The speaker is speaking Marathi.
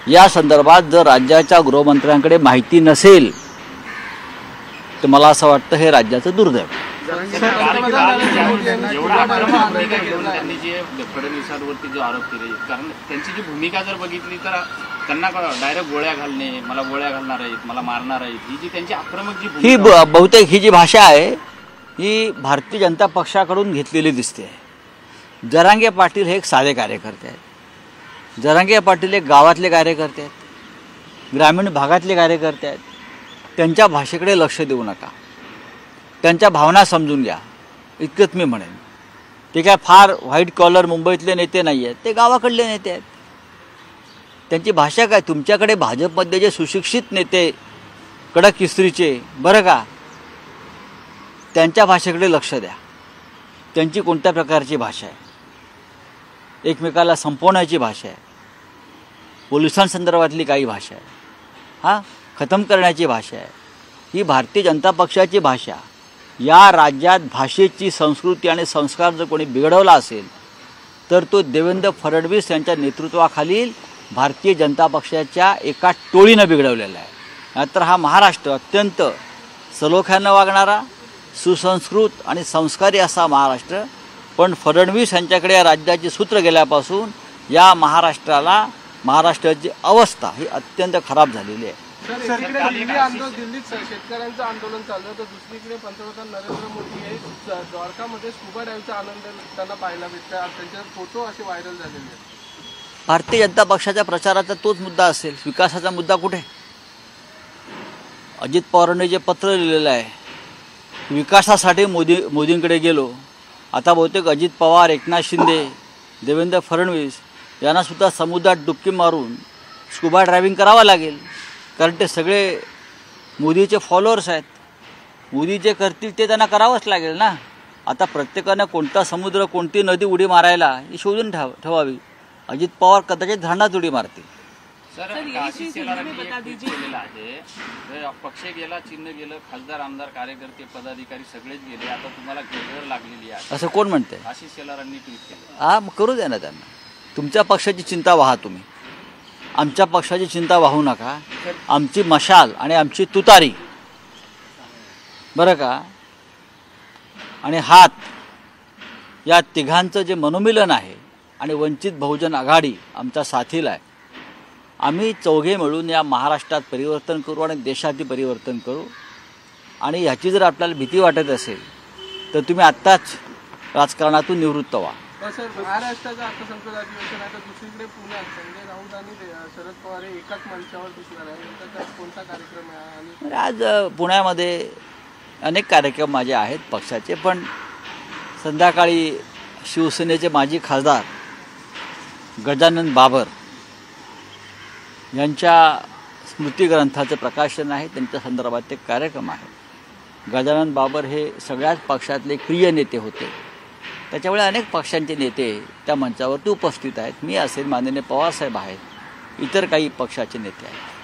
या संदर्भात जर राज्याच्या गृहमंत्र्यांकडे माहिती नसेल तर मला असं वाटतं हे राज्याचं दुर्दैव. त्यांनी जे फडणवीसांवरती जो आरोप केले, कारण त्यांची जी भूमिका जर बघितली तर त्यांना डायरेक्ट गोळ्या घालणे, मला गोळ्या घालणार आहेत, मला मारणार आहेत, ही जी त्यांची आक्रमक जी ही बहुतेक ही जी भाषा आहे ही भारतीय जनता पक्षाकडून घेतलेली दिसते. जरांगे पाटील हे एक साधे कार्यकर्ते आहेत. जरांगे पाटील एक गावातले कार्यकर्ते आहेत, ग्रामीण भागातले कार्यकर्ते आहेत. त्यांच्या भाषेकडे लक्ष देऊ नका, त्यांच्या भावना समजून घ्या इतकंच मी म्हणेन. ते काय फार व्हाईट कॉलर मुंबईतले नेते नाही आहेत, ते गावाकडले नेते आहेत. त्यांची भाषा काय, तुमच्याकडे भाजपमध्ये जे सुशिक्षित नेते कडक इस्त्रीचे बरं का, त्यांच्या भाषेकडे लक्ष द्या. त्यांची कोणत्या प्रकारची भाषा आहे, एकमेकाला संपवण्याची भाषा आहे, पोलिसांसंदर्भातली काही भाषा आहे, हां खतम करण्याची भाषा आहे. ही भारतीय जनता पक्षाची भाषा. या राज्यात भाषेची संस्कृती आणि संस्कार जर कोणी बिघडवला असेल तर तो देवेंद्र फडणवीस यांच्या नेतृत्वाखालील भारतीय जनता पक्षाच्या एका टोळीनं बिघडवलेला आहे. नाहीतर हा महाराष्ट्र अत्यंत सलोख्यानं वागणारा, सुसंस्कृत आणि संस्कारी असा महाराष्ट्र. पण फडणवीस यांच्याकडे या राज्याची सूत्र गेल्यापासून या महाराष्ट्राची अवस्था ही अत्यंत खराब झालेली आहे. दिल्लीत शेतकऱ्यांचं आंदोलन चाललं तर दुसरीकडे पंतप्रधान नरेंद्र मोदी हे द्वारकामध्ये स्कुबा डायव्हचा आनंद त्यांना पाहायला भेटतात. त्यांचे फोटो असे व्हायरल झालेले आहेत. भारतीय जनता पक्षाच्या प्रचाराचा तोच मुद्दा असेल. विकासाचा मुद्दा कुठे? अजित पवारांनी जे पत्र लिहिलेलं आहे, विकासासाठी मोदींकडे गेलो. आता बहुतेक अजित पवार, एकनाथ शिंदे, देवेंद्र फडणवीस यांना सुद्धा समुद्रात डुबकी मारून स्कुबा ड्रायव्हिंग करावं लागेल, कारण ते सगळे मोदीचे फॉलोअर्स आहेत. मोदी जे करतील ते त्यांना करावंच लागेल ना. आता प्रत्येकानं कोणता समुद्र, कोणती नदी उडी मारायला ही शोधून ठेवावी. अजित पवार कदाचित धरणात उडी मारतील. पक्ष गेला, चिन्ह गेलं, खासदार, आमदार, कार्यकर्ते, पदाधिकारी सगळेच गेले, आता तुम्हाला घेर लागलेली आहे असं कोण म्हणते? आशिष शेलारांनी ट्विट केलं. हा, मग करू द्या ना त्यांना. तुमच्या पक्षाची चिंता वाहा तुम्ही, आमच्या पक्षाची चिंता वाहू नका. आमची मशाल आणि आमची तुतारी बरं का, आणि हात या तिघांचं जे मनोमिलन आहे आणि वंचित बहुजन आघाडी आमच्या साथीला आहे. आम्ही चौघे मिळून या महाराष्ट्रात परिवर्तन करू आणि देशातही परिवर्तन करू. आणि ह्याची जर आपल्याला भीती वाटत असेल तर तुम्ही आत्ताच राजकारणातून निवृत्त व्हा. सर, महाराष्ट्राचं अर्थसंकल्प अधिवेशन आता दुसरीकडे पुण्यात संजय राऊत आणि शरद पवार हे एकाच मंचावर दिसणार आहे. त्याचा कोणता कार्यक्रम आहे? आणि आज पुण्यामध्ये अनेक कार्यक्रम माझे आहेत पक्षाचे, पण संध्याकाळी शिवसेनेचे माजी खासदार गजानन बाबर यांच्या स्मृतिग्रंथाचं प्रकाशन आहे. त्यांच्या संदर्भात एक कार्यक्रम आहे. गजानन बाबर हे सगळ्याच पक्षातले प्रिय नेते होते. त्याच्यामुळे अनेक पक्षांचे नेते त्या मंचावरती उपस्थित आहेत. मी असेल, माननीय पवारसाहेब आहेत, इतर काही पक्षाचे नेते आहेत.